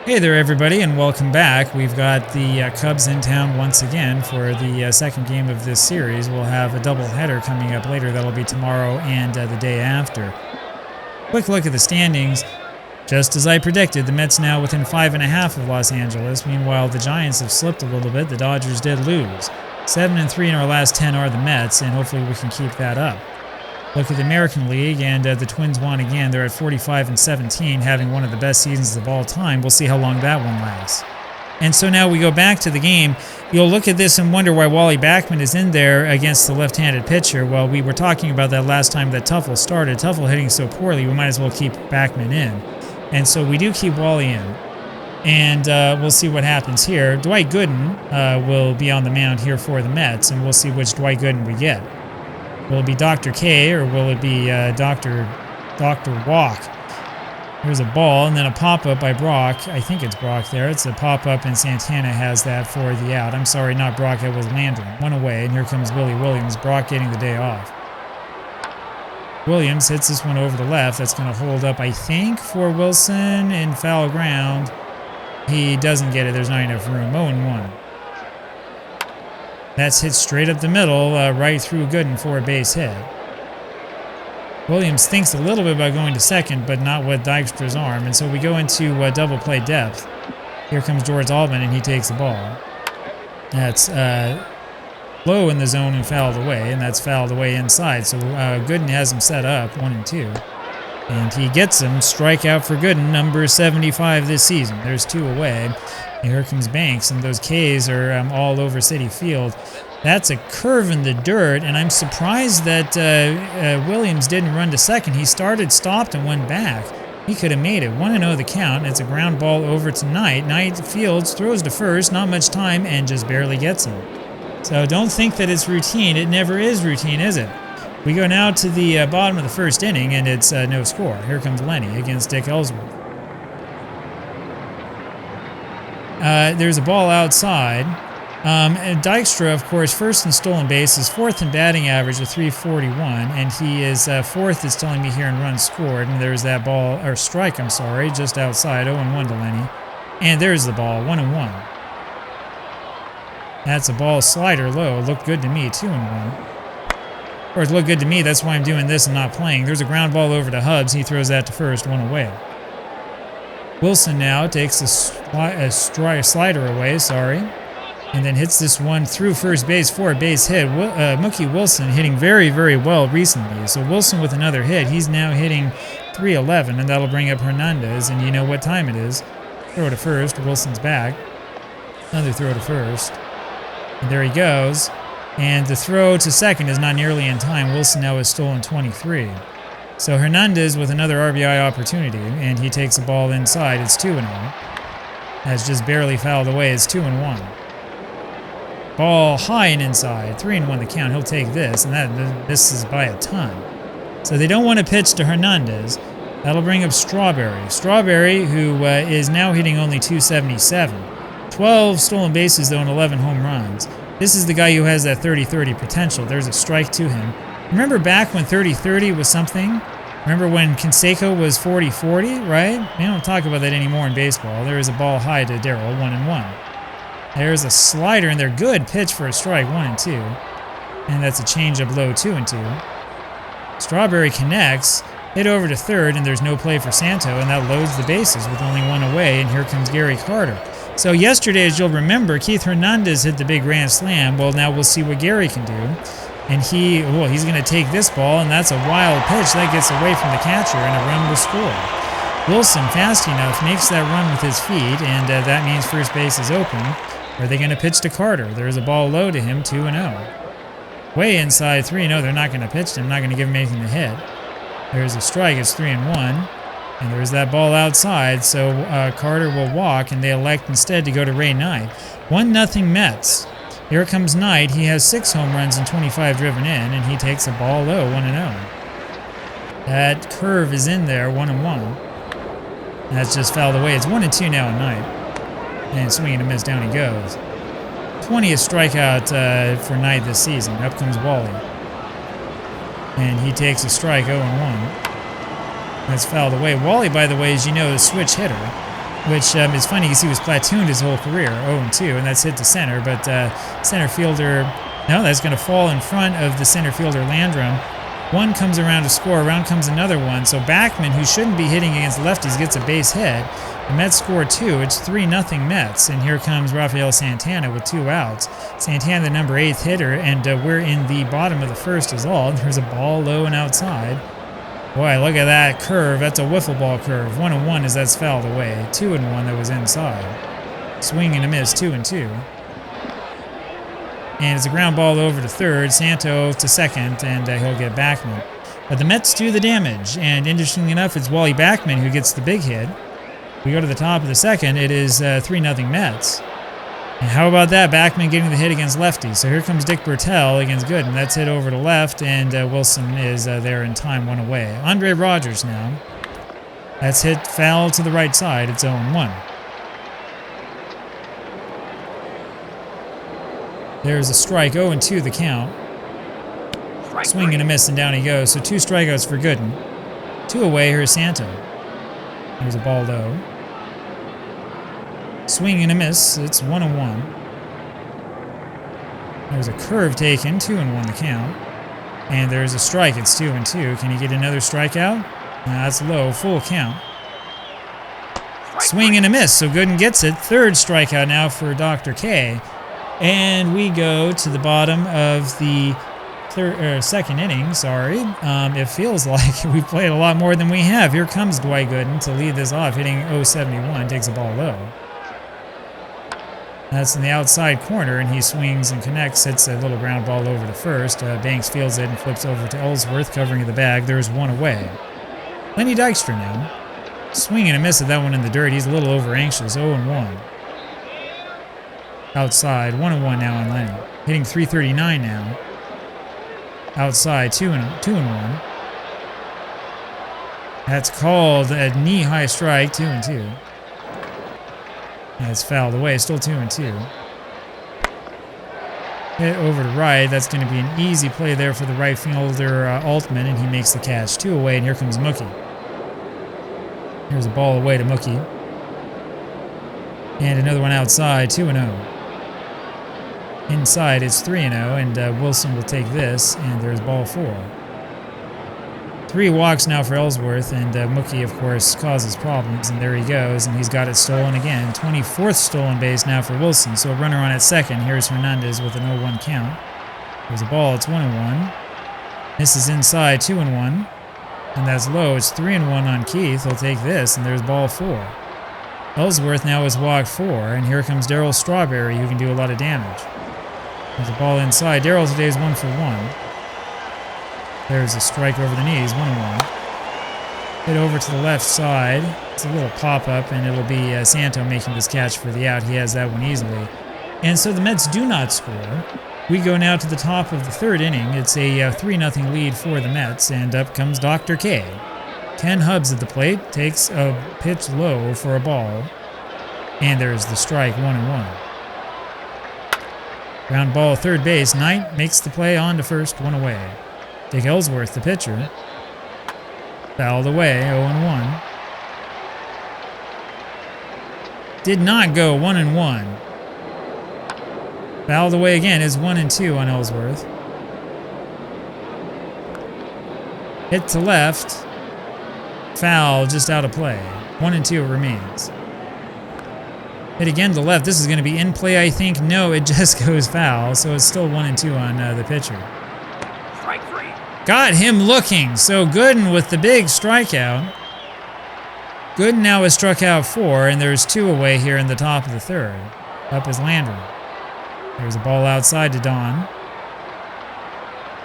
Hey there, everybody, and welcome back. We've got the Cubs in town once again for the second game of this series. We'll have a doubleheader coming up later. That'll be tomorrow and the day after. Quick look at the standings. Just as I predicted, the Mets now within 5.5 of Los Angeles. Meanwhile, the Giants have slipped a little bit. The Dodgers did lose. 7-3 in our last 10 are the Mets, and hopefully we can keep that up. Look at the American League, and the Twins won again. They're at 45-17, having one of the best seasons of all time. We'll see how long that one lasts. And so now we go back to the game. You'll look at this and wonder why Wally Backman is in there against the left-handed pitcher. Well, we were talking about that last time that Tuffle started. Tuffle hitting so poorly, we might as well keep Backman in. And so we do keep Wally in. And we'll see what happens here. Dwight Gooden will be on the mound here for the Mets, and we'll see which Dwight Gooden we get. Will it be Dr. K or will it be Dr. Walk? There's a ball and then a pop-up by Brock. I think it's Brock there. It's a pop-up and Santana has that for the out. I'm sorry, not Brock. It was Landon. One away, and here comes Willie Williams. Brock getting the day off. Williams hits this one over the left. That's going to hold up, I think, for Wilson in foul ground. He doesn't get it. There's not enough room. 0-1. That's hit straight up the middle, right through Gooden for a base hit. Williams thinks a little bit about going to second, but not with Dykstra's arm, and so we go into double play depth. Here comes George Allman, and he takes the ball. That's low in the zone and fouled away, and that's fouled away inside. So Gooden has him set up, 1-2. And he gets him, strikeout for Gooden, number 75 this season. There's 2 away. And here comes Banks, and those Ks are all over Citi Field. That's a curve in the dirt, and I'm surprised that Williams didn't run to second. He started, stopped, and went back. He could have made it. 1-0 the count. It's a ground ball over to Knight. Knight fields, throws to first, not much time, and just barely gets him. So don't think that it's routine. It never is routine, is it? We go now to the bottom of the first inning, and it's no score. Here comes Lenny against Dick Ellsworth. There's a ball outside. And Dykstra, of course, first in stolen bases, fourth in batting average with .341, and he is fourth, is telling me here in runs scored. And there's that ball, or strike, I'm sorry, just outside, 0-1 to Lenny. And there's the ball, 1-1. That's a ball slider low. Looked good to me, 2-1. Or it looked good to me, that's why I'm doing this and not playing. There's a ground ball over to Hubbs. He throws that to first, 1 away. Wilson now takes a slider away, and then hits this one through first base for a base hit. Mookie Wilson hitting very, very well recently. So Wilson with another hit. He's now hitting .311, and that'll bring up Hernandez, and you know what time it is. Throw to first. Wilson's back. Another throw to first. And there he goes. And the throw to second is not nearly in time. Wilson now has stolen 23. So Hernandez with another RBI opportunity, and he takes the ball inside. It's 2-0. That's just barely fouled away. It's 2-1. Ball high and inside. 3-1 the count. He'll take this, and this is by a ton. So they don't want to pitch to Hernandez. That'll bring up Strawberry. Strawberry, who is now hitting only .277. 12 stolen bases, though, and 11 home runs. This is the guy who has that 30-30 potential. There's a strike to him. Remember back when 30-30 was something? Remember when Canseco was 40-40, right? We don't talk about that anymore in baseball. There is a ball high to Darryl, 1-1. There's a slider, and they're good pitch for a strike, 1-2. And that's a changeup low, 2-2. Strawberry connects, hit over to third, and there's no play for Santo, and that loads the bases with only 1 away, and here comes Gary Carter. So yesterday, as you'll remember, Keith Hernandez hit the big grand slam. Well, now we'll see what Gary can do. And he's going to take this ball, and that's a wild pitch. That gets away from the catcher, and a run will score. Wilson, fast enough, makes that run with his feet, and that means first base is open. Are they going to pitch to Carter? There's a ball low to him, 2-0. Way inside, 3-0. They're not going to pitch to him, not going to give him anything to hit. There's a strike. It's 3-1. And there's that ball outside, so Carter will walk, and they elect instead to go to Ray Knight. 1-0 Mets. Here comes Knight. He has 6 home runs and 25 driven in, and he takes a ball low, 1-0. That curve is in there, 1-1. That's just fouled away. It's 1-2 now at Knight. And swinging and a miss, down he goes. 20th strikeout for Knight this season. Up comes Wally. And he takes a strike, 0-1. That's fouled away. Wally, by the way, as you know, is a switch hitter. which is funny because he was platooned his whole career, 0-2, and that's hit to center, but center fielder, no, that's going to fall in front of the center fielder Landrum. One comes around to score, around comes another one, so Backman, who shouldn't be hitting against lefties, gets a base hit. The Mets score 2, it's 3-0 Mets, and here comes Rafael Santana with 2 outs. Santana, the number 8th hitter, and we're in the bottom of the first is all. There's a ball low and outside. Boy, look at that curve. That's a wiffle ball curve. 1-1 as that's fouled away. 2-1 that was inside. Swing and a miss, 2-2. And it's a ground ball over to third. Santo to second, and he'll get Backman. But the Mets do the damage, and interestingly enough, it's Wally Backman who gets the big hit. We go to the top of the second. It is 3-0 Mets. And how about that? Backman getting the hit against lefty. So here comes Dick Bertel against Gooden. That's hit over to left, and Wilson is there in time, 1 away. Andre Rogers now. That's hit foul to the right side. It's 0-1. There's a strike, 0-2 the count. Swing and a miss, and down he goes. So 2 strikeouts for Gooden. 2 away, here's Santo. There's a ball low. Swing and a miss, it's 1-1. There's a curve taken, 2-1 the count. And there's a strike, it's 2-2. Can he get another strikeout? No, that's low, full count. Swing and a miss, so Gooden gets it. 3rd strikeout now for Dr. K. And we go to the bottom of the second inning, sorry. It feels like we've played a lot more than we have. Here comes Dwight Gooden to lead this off, hitting 0-71, takes the ball low. That's in the outside corner, and he swings and connects, hits a little ground ball over to first. Banks fields it and flips over to Ellsworth, covering the bag. There's 1 away. Lenny Dykstra now. Swing and a miss at that one in the dirt. He's a little over-anxious, 0-1. Outside, 1-1 now on Lenny. Hitting 339 now. Outside, 2-1. That's called a knee-high strike, 2-2. That's fouled away, still 2-2. Hit over to right. That's going to be an easy play there for the right fielder Altman, and he makes the catch. 2 away, and here comes Mookie. Here's a ball away to Mookie. And another one outside, 2-0. Inside, it's 3-0, and Wilson will take this, and there's ball 4. 3 walks now for Ellsworth, and Mookie, of course, causes problems, and there he goes, and he's got it stolen again. 24th stolen base now for Wilson, so a runner on at second. Here's Hernandez with an 0-1 count. There's a ball, it's 1-1. This is inside, 2-1, and that's low. It's 3-1 on Keith. He'll take this, and there's ball 4. Ellsworth now is walk 4, and here comes Darryl Strawberry, who can do a lot of damage. There's a ball inside. Darryl today is 1 for 1. There's a strike over the knees, 1-1. Hit over to the left side. It's a little pop-up, and it'll be Santo making this catch for the out. He has that one easily. And so the Mets do not score. We go now to the top of the 3rd inning. It's a 3-0 lead for the Mets, and up comes Dr. K. Ken Hubbs at the plate, takes a pitch low for a ball, and there's the strike, 1-1. Ground ball, third base. Knight makes the play on to first, 1 away. Dick Ellsworth, the pitcher. Fouled away, 0-1. Did not go, 1-1. Fouled away again is 1-2 on Ellsworth. Hit to left. Foul, just out of play. 1-2 it remains. Hit again to left. This is going to be in play, I think. No, it just goes foul, so it's still 1-2 on the pitcher. Strike 3. Got him looking. So Gooden with the big strikeout. Gooden now has struck out 4, and there's 2 away here in the top of the 3rd. Up is Landrum. There's a ball outside to Don.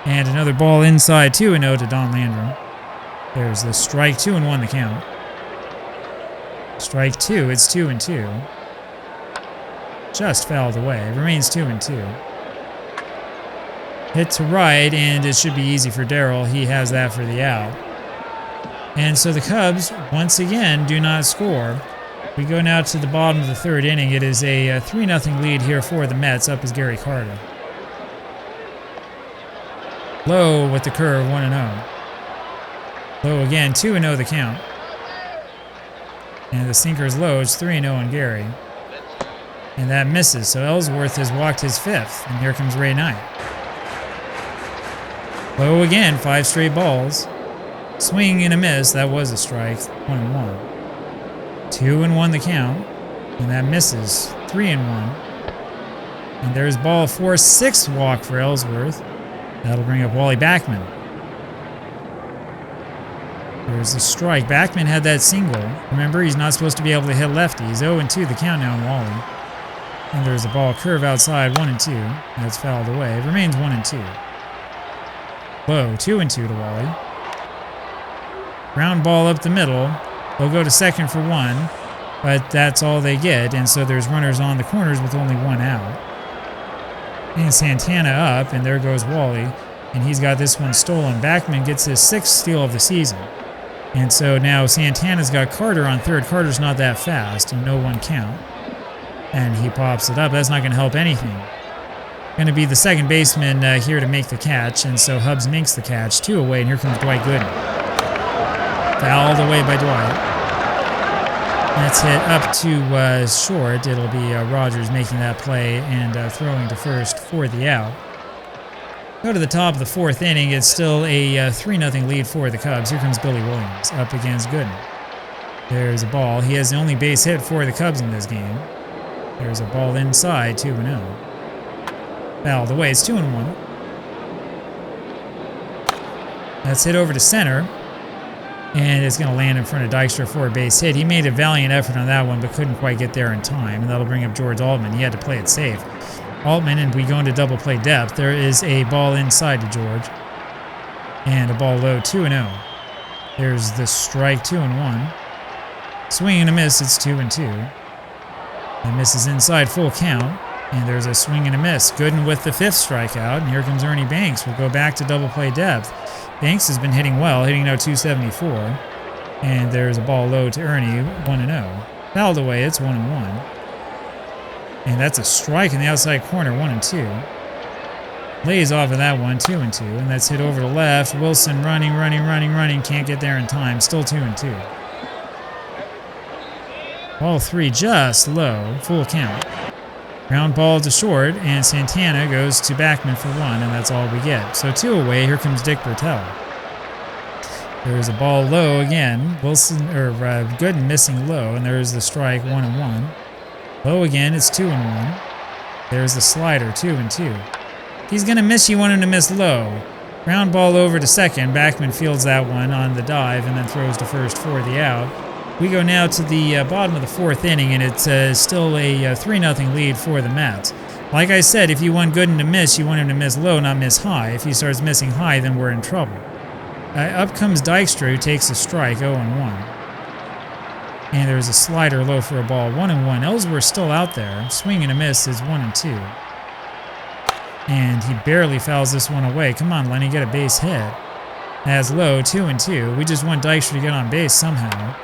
And another ball inside, 2-0 to Don Landrum. There's the strike, 2-1 the count. Strike 2, it's 2-2. Just fouled away. It remains 2-2. Hit to right, and it should be easy for Darryl. He has that for the out. And so the Cubs, once again, do not score. We go now to the bottom of the 3rd inning. It is a 3-0 lead here for the Mets. Up is Gary Carter. Low with the curve, 1-0. Low again, 2-0 the count. And the sinker's low. It's 3-0 on Gary. And that misses. So Ellsworth has walked his 5th. And here comes Ray Knight. Low again. 5 straight balls. Swing and a miss. That was a strike. 1-1. 2-1 the count. And that misses. 3-1. And there's ball 4, 6th walk for Ellsworth. That'll bring up Wally Backman. There's the strike. Backman had that single. Remember, he's not supposed to be able to hit lefties. 0-2 the count now on Wally. And there's a ball curve outside, 1-2. That's fouled away. It remains 1-2. Low, 2-2 to Wally. Ground ball up the middle. They'll go to second for 1, but that's all they get. And so there's runners on the corners with only 1 out. And Santana up, and there goes Wally. And he's got this one stolen. Backman gets his 6th steal of the season. And so now Santana's got Carter on third. Carter's not that fast, and no 1 count. And he pops it up. That's not going to help anything. Going to be the second baseman here to make the catch, and so Hubbs makes the catch. 2 away, and here comes Dwight Gooden. Fouled away by Dwight. That's hit up to short. It'll be Rogers making that play and throwing to first for the out. Go to the top of the 4th inning. It's still a 3-0 lead for the Cubs. Here comes Billy Williams up against Gooden. There's a ball. He has the only base hit for the Cubs in this game. There's a ball inside, 2-0. Fouled away. It's 2-1. That's hit over to center. And it's going to land in front of Dykstra for a base hit. He made a valiant effort on that one, but couldn't quite get there in time. And that'll bring up George Altman. He had to play it safe. Altman, and we go into double play depth. There is a ball inside to George. And a ball low, 2-0. There's the strike, 2-1. Swing and a miss, it's 2-2. The miss is inside, full count. And there's a swing and a miss. Gooden with the 5th strikeout. And here comes Ernie Banks. We'll go back to double play depth. Banks has been hitting well, hitting now 274. And there's a ball low to Ernie, 1-0. Fouled away, it's 1-1. And that's a strike in the outside corner, 1-2. Lays off of that one, 2-2. And that's hit over to left. Wilson running. Can't get there in time. Still 2-2. Ball 3 just low. Full count. Ground ball to short. And Santana goes to Backman for 1. And that's all we get. So 2 away. Here comes Dick Bertel. There's a ball low again. Gooden missing low. And there's the strike, 1-1. Low again, it's 2-1. There's the slider, 2-2. He's going to miss. You want him to miss low. Ground ball over to second. Backman fields that one on the dive and then throws to first for the out. We go now to the bottom of the 4th inning, and it's still a 3-0 lead for the Mets. Like I said, if you want Gooden to miss, you want him to miss low, not miss high. If he starts missing high, then we're in trouble. Up comes Dykstra, who takes a strike, 0-1. And there's a slider low for a ball, 1-1. Ellsworth still out there. Swing and a miss is 1-2. And he barely fouls this one away. Come on, Lenny, get a base hit. That's low, 2-2. We just want Dykstra to get on base somehow.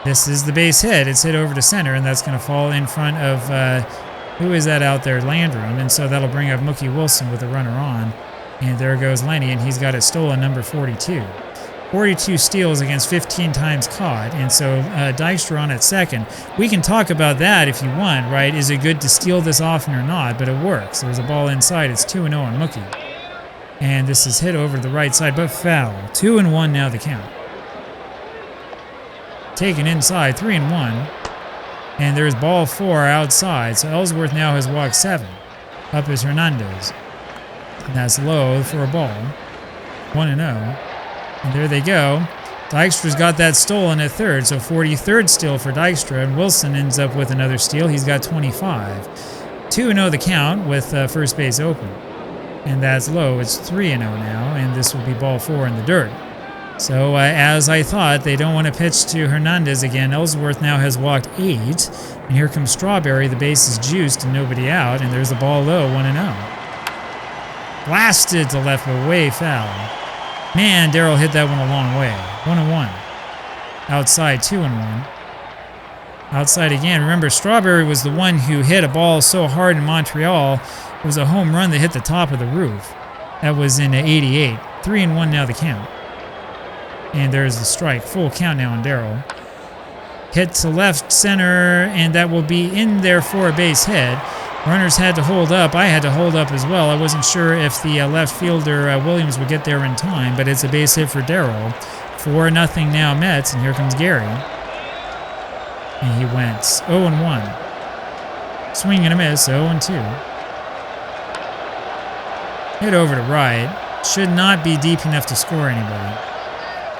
This is the base hit. It's hit over to center, and that's going to fall in front of, who is that out there? Landrum. And so that'll bring up Mookie Wilson with a runner on. And there goes Lenny, and he's got it stolen, number 42. 42 steals against 15 times caught, and so Dykstra on at second. We can talk about that if you want, right? Is it good to steal this often or not? But it works. There's a ball inside. It's 2-0 on Mookie. And this is hit over to the right side, but foul. 2-1 now the count. Taken inside, 3-1. And there's ball 4 outside, so Ellsworth now has walked 7. Up is Hernandez. And that's low for a ball. 1-0. And there they go. Dykstra's got that stolen at third, so 43rd steal for Dykstra, and Wilson ends up with another steal. He's got 25. 2-0 the count with first base open. And that's low. It's 3-0 now, and this will be ball 4 in the dirt. So as I thought, they don't want to pitch to Hernandez again. Ellsworth now has walked 8, and here comes Strawberry. The base is juiced and nobody out, and there's the ball low, 1-0. Blasted to left, but way foul. Man, Darryl hit that one a long way. 1-1. Outside, 2-1. Outside again. Remember, Strawberry was the one who hit a ball so hard in Montreal. It was a home run that hit the top of the roof. That was in '88. 3-1 now the count. And there's the strike. Full count now on Darryl. Hit to left center, and that will be in there for a base hit. Runners had to hold up. I had to hold up as well. I wasn't sure if the left fielder Williams would get there in time, but it's a base hit for Darrell. 4-0 now Mets, and here comes Gary. And he went 0-1. Swing and a miss, 0-2. Hit over to right. Should not be deep enough to score anybody.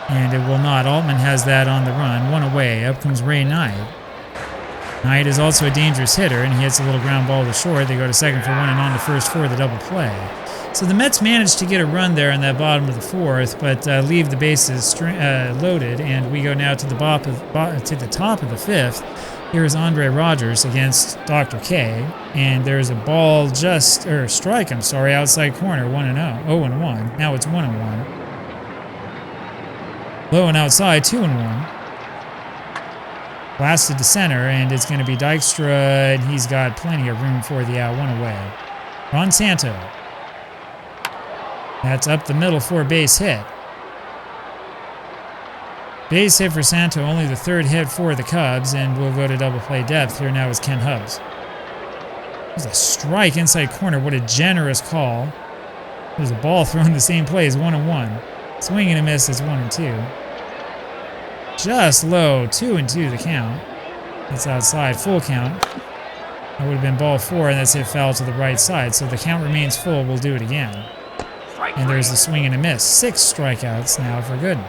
And it will not. Altman has that on the run. One away. Up comes Ray Knight. Knight is also a dangerous hitter, and he hits a little ground ball to short. They go to second for one and on to first for the double play. So the Mets managed to get a run there in that bottom of the fourth, but leave the bases loaded, and we go now to the top of the fifth. Here's Andre Rogers against Dr. K, and there's a ball strike, outside corner, 1-0, 0-1. Now it's 1-1. Low and outside, 2-1. Blasted to center, and it's going to be Dykstra, and he's got plenty of room for the out, one away. Ron Santo. That's up the middle for a base hit. Base hit for Santo, only the third hit for the Cubs, and we'll go to double play depth. Here now is Ken Hubbs. There's a strike inside corner. What a generous call. There's a ball thrown in the same place, 1-1. Swing and a miss is 1-2. Just low, 2-2 the count. It's outside, full count. That would have been ball 4, and that's hit foul to the right side. So the count remains full. We'll do it again. And there's the swing and a miss. 6 strikeouts now for Gooden.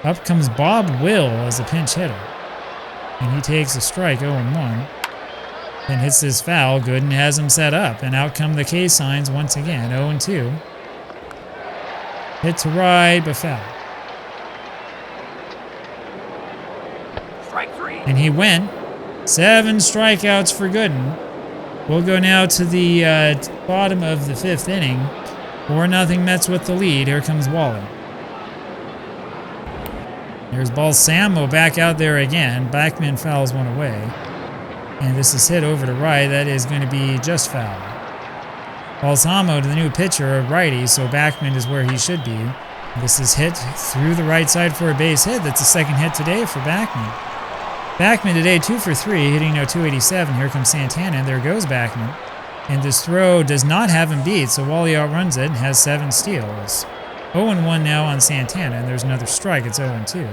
Up comes Bob Will as a pinch hitter. And he takes a strike, 0-1. Then hits this foul. Gooden has him set up. And out come the K signs once again, 0-2. Hit to right, but foul. And he went. 7 strikeouts for Gooden. We'll go now to the bottom of the 5th inning. 4-0 Mets with the lead. Here comes Wally. There's Balsamo back out there again. Backman fouls one away. And this is hit over to right. That is going to be just foul. Balsamo to the new pitcher, a righty, so Backman is where he should be. This is hit through the right side for a base hit. That's the second hit today for Backman. Backman today 2 for 3, hitting now 287. Here comes Santana, and there goes Backman. And this throw does not have him beat, so Wally outruns it and has 7 steals. 0-1 now on Santana, and there's another strike. It's 0-2.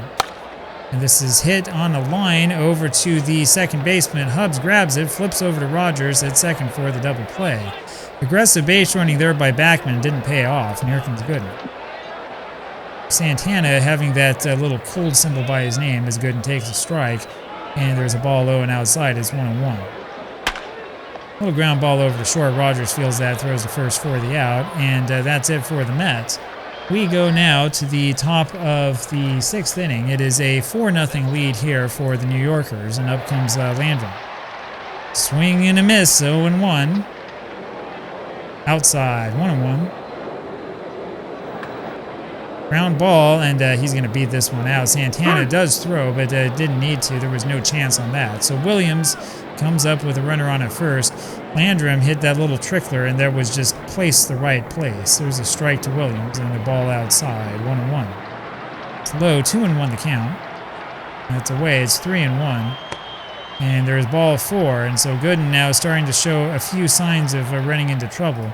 And this is hit on a line over to the second baseman. Hubbs grabs it, flips over to Rogers at second for the double play. Aggressive base running there by Backman didn't pay off, and here comes Gooden. Santana, having that little cold symbol by his name, as Gooden takes a strike, and there's a ball low and outside. It's 1-1. Little ground ball over to short. Rogers feels that, throws the first for the out, and that's it for the Mets. We go now to the top of the 6th inning. It is a 4-0 lead here for the New Yorkers, and up comes Landrum. Swing and a miss, 0-1. Outside, 1-1. Ground ball, and he's going to beat this one out. Santana does throw, but didn't need to. There was no chance on that. So Williams comes up with a runner on at first. Landrum hit that little trickler, and that was just placed the right place. There's a strike to Williams, and the ball outside, 1-1. It's low, 2-1 the count. That's away, it's 3-1. And there's ball 4, and so Gooden now is starting to show a few signs of running into trouble.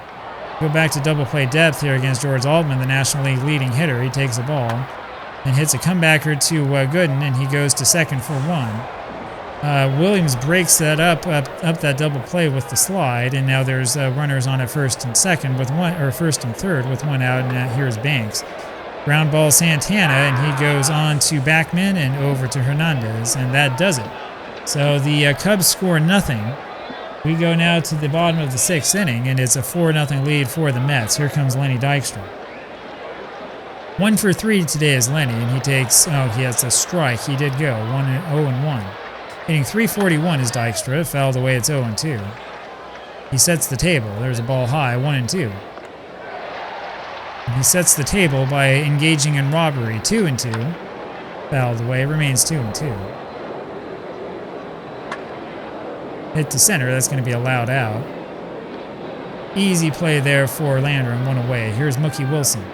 Go back to double play depth here against George Altman, the National League leading hitter. He takes the ball and hits a comebacker to Gooden, and he goes to second for 1. Williams breaks that up that double play with the slide, and now there's runners on at first and second with one, or first and third with one out, and here's Banks. Ground ball Santana, and he goes on to Backman and over to Hernandez, and that does it. So the Cubs score nothing. We go now to the bottom of the 6th inning, and it's a 4-0 lead for the Mets. Here comes Lenny Dykstra. 1 for 3 today is Lenny, and he takes, he has a strike. He did go, 0-1. Hitting .341 is Dykstra. Fouled away, it's 0-2. He sets the table. There's a ball high, 1-2. And he sets the table by engaging in robbery, 2-2. Fouled away, remains 2-2. Hit to center, that's going to be allowed out. Easy play there for Landrum, 1 away. Here's Mookie Wilson.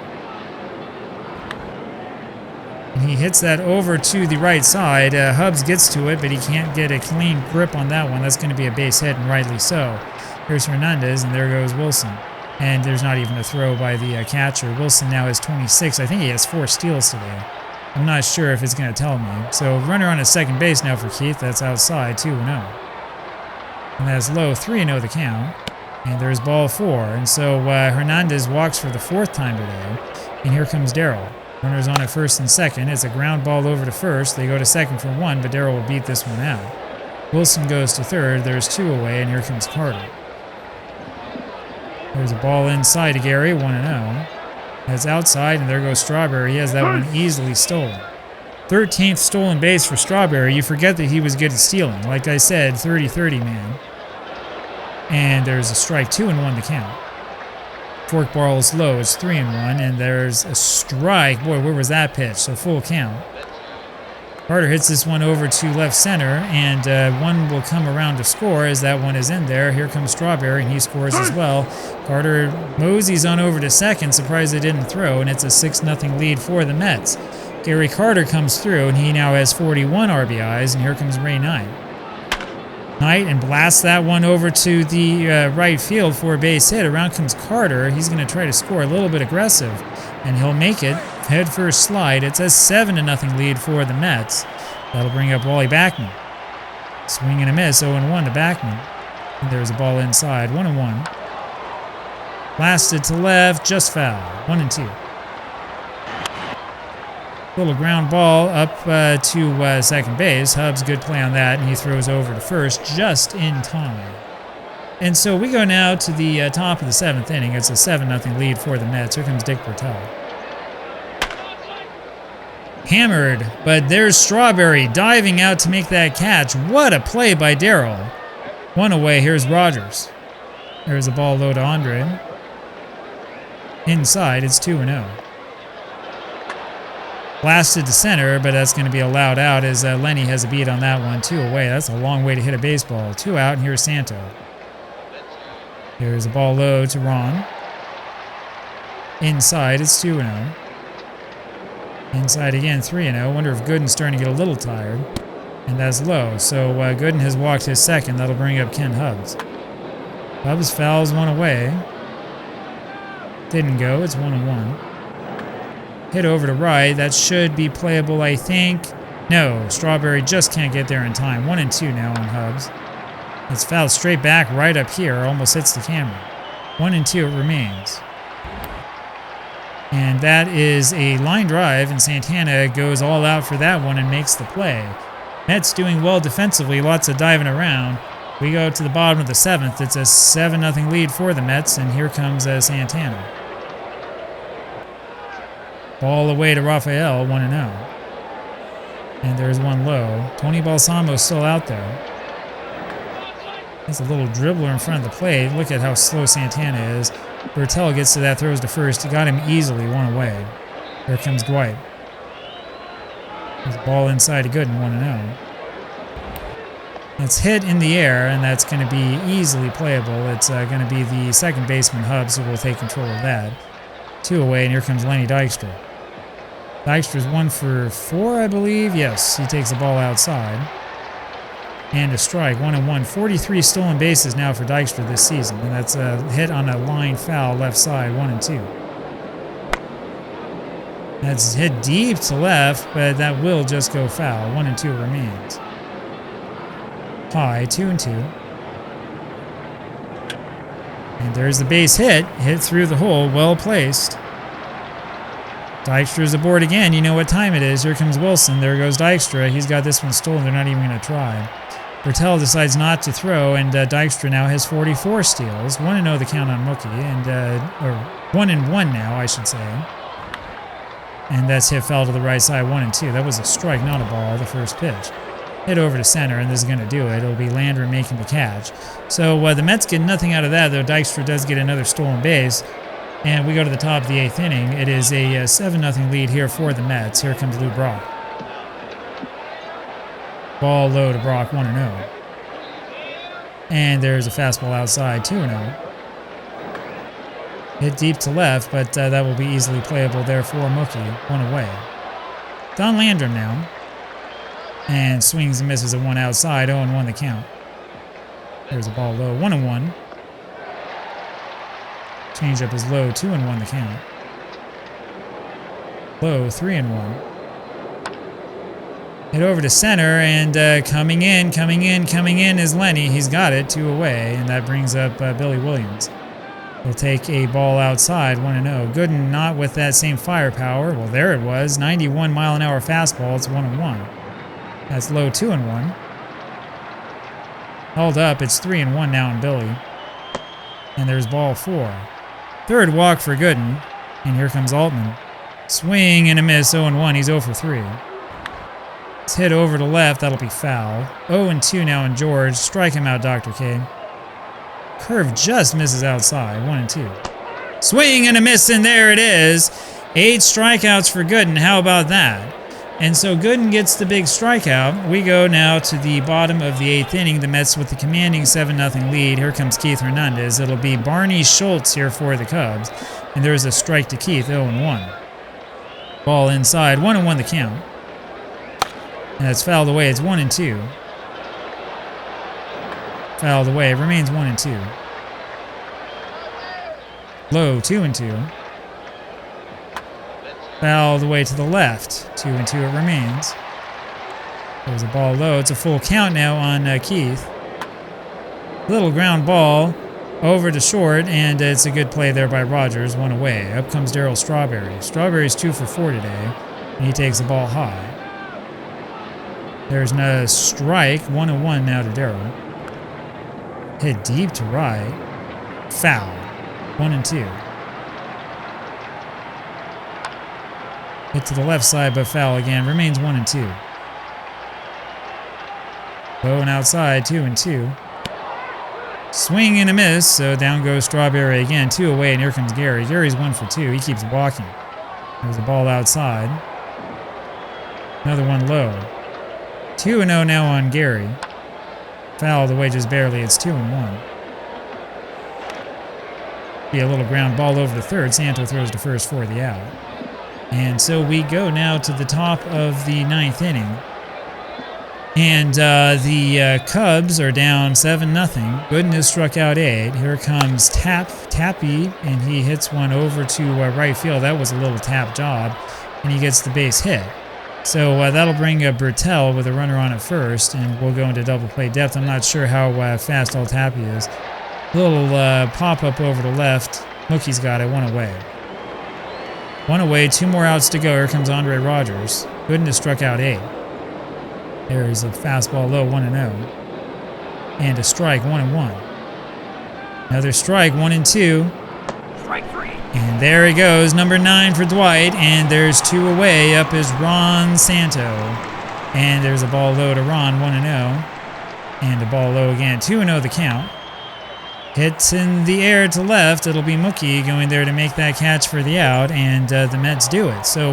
He hits that over to the right side. Hubbs gets to it, but he can't get a clean grip on that one. That's going to be a base hit, and rightly so. Here's Hernandez, and there goes Wilson. And there's not even a throw by the catcher. Wilson now has 26. I think he has 4 steals today. I'm not sure if it's going to tell me. So runner on his second base now for Keith. That's outside, 2-0. And that's low, 3-0 the count. And there's ball 4. And so Hernandez walks for the 4th time today. And here comes Darryl. Runner's on at first and second. It's a ground ball over to first. They go to second for 1, but Darryl will beat this one out. Wilson goes to third. There's 2 away, and here comes Carter. There's a ball inside to Gary, 1-0. That's outside, and there goes Strawberry. He has that one easily stolen. 13th stolen base for Strawberry. You forget that he was good at stealing. Like I said, 30-30 man. And there's a strike, 2-1 to count. Fork ball is low, it's 3-1, and there's a strike. Boy, where was that pitch? So full count. Carter hits this one over to left center, and one will come around to score as that one is in there. Here comes Strawberry, and he scores as well. Carter moseys on over to second, surprised they didn't throw, and it's a 6-0 lead for the Mets. Gary Carter comes through, and he now has 41 RBIs, and here comes Ray Knight. Knight and blasts that one over to the right field for a base hit. Around comes Carter. He's going to try to score a little bit aggressive, and he'll make it. Head first slide. It's a 7-0 lead for the Mets. That'll bring up Wally Backman. Swing and a miss, 0-1 to Backman. And there's a ball inside, 1-1. Blasted to left, just foul, 1-2. Little ground ball up to second base. Hubbs, good play on that, and he throws over to first just in time. And so we go now to the top of the 7th inning. It's a 7-0 lead for the Mets. Here comes Dick Bertel. Hammered, but there's Strawberry diving out to make that catch. What a play by Darryl. 1 away, here's Rogers. There's a ball low to Andre. Inside, it's 2-0. Blasted to center, but that's going to be allowed out as Lenny has a beat on that one. 2 away. That's a long way to hit a baseball. 2 out, and here's Santo. Here's a ball low to Ron. Inside, it's 2-0. Inside again, 3-0. Wonder if Gooden's starting to get a little tired. And that's low. So Gooden has walked his second. That'll bring up Ken Hubbs. Hubbs fouls 1 away. Didn't go. It's 1-1. Hit over to right. That should be playable, I think. No, Strawberry just can't get there in time. 1-2 now on Hubbs. It's fouled straight back right up here. Almost hits the camera. 1-2 it remains. And that is a line drive, and Santana goes all out for that one and makes the play. Mets doing well defensively, lots of diving around. We go to the bottom of the 7th. It's a 7-0 lead for the Mets, and here comes Santana. Ball away to Rafael, 1-0. And there's one low. Tony Balsamo's still out there. That's a little dribbler in front of the plate. Look at how slow Santana is. Bertel gets to that, throws to first. He got him easily, 1 away. Here comes Dwight. There's a ball inside to Gooden, 1-0. It's hit in the air, and that's going to be easily playable. It's going to be the second baseman, Hubbs, who will take control of that. 2 away, and here comes Lenny Dykstra. Dykstra's 1 for 4, I believe. Yes, he takes the ball outside. And a strike, 1-1. 43 stolen bases now for Dykstra this season. And that's a hit on a line foul left side, 1-2. That's hit deep to left, but that will just go foul. 1-2 remains. High, 2-2. And there's the base hit. Hit through the hole, well placed. Dykstra's aboard again. You know what time it is. Here comes Wilson. There goes Dykstra. He's got this one stolen. They're not even going to try. Bertel decides not to throw, and Dykstra now has 44 steals. 1-0 the count on Mookie, and or 1-1 now, I should say. And that's hit foul to the right side, 1-2. That was a strike, not a ball, the first pitch. Hit over to center, and this is going to do it. It'll be Landry making the catch. So the Mets get nothing out of that, though Dykstra does get another stolen base. And we go to the top of the 8th inning. It is a 7-0 lead here for the Mets. Here comes Lou Brock. Ball low to Brock, 1-0. And there's a fastball outside, 2-0. Hit deep to left, but that will be easily playable there for Mookie, 1 away. Don Landrum now. And swings and misses a 1 outside. 0-1 the count. There's a ball low. 1-1. Change up is low. 2-1 the count. Low. 3-1. Hit over to center, and coming in is Lenny. He's got it, 2 away, and that brings up Billy Williams. He'll take a ball outside, 1-0. Gooden not with that same firepower. Well, there it was, 91 mile an hour fastball. It's 1-1. That's low, 2-1. Hold up, it's 3-1 now in Billy. And there's ball 4. Third walk for Gooden, and here comes Altman. Swing and a miss, 0-1. He's 0 for 3. It's hit over to left, that'll be foul. 0-2 now in George. Strike him out, Dr. K. Curve just misses outside, 1-2. Swing and a miss, and there it is. 8 strikeouts for Gooden. How about that? And so Gooden gets the big strikeout. We go now to the bottom of the 8th inning. The Mets with the commanding 7-0 lead. Here comes Keith Hernandez. It'll be Barney Schultz here for the Cubs. And there's a strike to Keith, 0-1. Ball inside, 1-1 the count. And it's fouled away. It's 1-2. Fouled away. It remains 1-2. Low, 2-2. Fouled away to the left. 2-2 it remains. There's a ball low. It's a full count now on Keith. Little ground ball over to short, and it's a good play there by Rogers. 1 away. Up comes Darryl Strawberry. Strawberry's 2 for 4 today, and he takes the ball high. There's no strike. 1-1 now to Darryl. Hit deep to right. Foul. 1-2. Hit to the left side, but foul again. Remains 1-2. Low and outside. 2-2. Swing and a miss. So down goes Strawberry again. 2 away, and here comes Gary. Gary's 1 for 2. He keeps walking. There's a ball outside. Another one low. 2-0 now on Gary. Fouled away just barely. It's 2-1. Be a little ground ball over to third. Santo throws to first for the out. And so we go now to the top of the 9th inning. And the Cubs are down 7-0. Gooden has struck out 8. Here comes Tappy, and he hits one over to right field. That was a little tap job, and he gets the base hit. So that'll bring Bertel with a runner on at first, and we'll go into double play depth. I'm not sure how fast all Tappy is. Little pop-up over to left. Mookie's got it, 1 away. 1 away, 2 more outs to go. Here comes Andre Rogers. Gooden has struck out 8. There's a fastball low, 1-0. And a strike, 1-1. Another strike, 1-2. Strike 3. And there he goes, number 9 for Dwight. And there's 2 away. Up is Ron Santo. And there's a ball low to Ron, 1-0. And a ball low again, 2-0 the count. Hits in the air to left. It'll be Mookie going there to make that catch for the out, and the Mets do it. So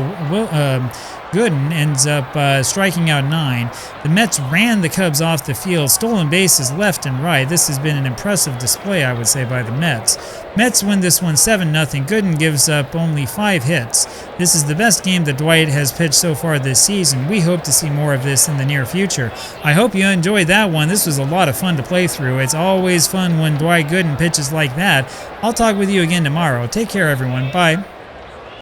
Gooden ends up striking out 9. The Mets ran the Cubs off the field, stolen bases left and right. This has been an impressive display, I would say, by the Mets. Mets win this one 7-0. Gooden gives up only 5 hits. This is the best game that Dwight has pitched so far this season. We hope to see more of this in the near future. I hope you enjoyed that one. This was a lot of fun to play through. It's always fun when Dwight Gooden pitches like that. I'll talk with you again tomorrow. Take care, everyone. Bye.